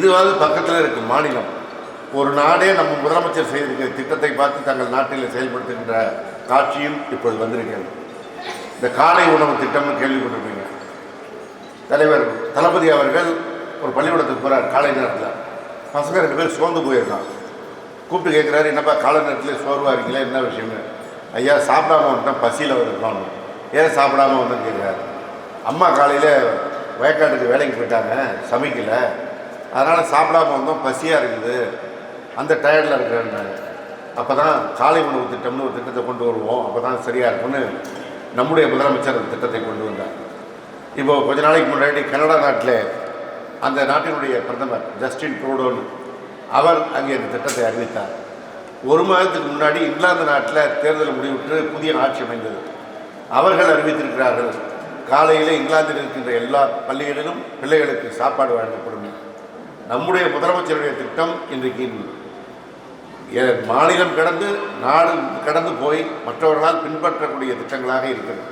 இதுவாது பக்கத்தில் இருக்கு மாநிலம். ஒரு நாடே நம்ம முதலமைச்சர் செய்திருக்கிற திட்டத்தை பார்த்து தங்கள் நாட்டில் செயல்படுத்துகின்ற காட்சியும் இப்போது வந்திருக்கிறது. இந்த காலை உணவு திட்டம்னு கேள்விப்பட்டிருப்பீங்க. தலைவர் தளபதி அவர்கள் ஒரு பள்ளிக்கூடத்துக்கு போகிறார். காலை நேரத்தில் பசங்க 2 பேர் சோர்ந்து போயிருக்கான். கூப்பிட்டு கேட்குறாரு, என்னப்பா காலை நேரத்தில் சோர்வாக இருக்கீங்களா, என்ன விஷயம்னு. ஐயா சாப்பிடாம வந்துட்டான், பசியில் இருக்கணும். ஏன் சாப்பிடாம வந்தேன்னு கேட்குறாரு. அம்மா காலையில் வயக்காட்டுக்கு வேலைக்கு போயிட்டாங்க, சமைக்கலை, அதனால் சாப்பிடாம வந்தோம், பசியாக இருக்குது, அந்த டயர்டில் இருக்கிறேன்னாரு. அப்போ தான் காலை உணவு திட்டம்னு ஒரு திட்டத்தை கொண்டு வருவோம், அப்போ தான் சரியாக இருக்கும்னு நம்முடைய முதலமைச்சர் அந்த திட்டத்தை கொண்டு வந்தார். இப்போது கொஞ்ச நாளைக்கு முன்னாடி கனடா நாட்டில் அந்த நாட்டினுடைய பிரதமர் ஜஸ்டின் ட்ரூடோன்னு அவர் அங்கே இந்த திட்டத்தை அறிவித்தார். 1 மாதத்துக்கு முன்னாடி இங்கிலாந்து நாட்டில் தேர்தல் முடிவுற்று புதிய ஆட்சி அமைந்தது. அவர்கள் அறிவித்திருக்கிறார்கள், காலையில் இங்கிலாந்தில் இருக்கின்ற எல்லா பள்ளிகளிலும் பிள்ளைகளுக்கு சாப்பாடு வழங்கப்படும். நம்முடைய முதலமைச்சருடைய திட்டம் இன்றைக்கு மாநிலம் கடந்து நாடு கடந்து போய் மற்றவர்களால் பின்பற்றக்கூடிய திட்டங்களாக இருக்கிறது.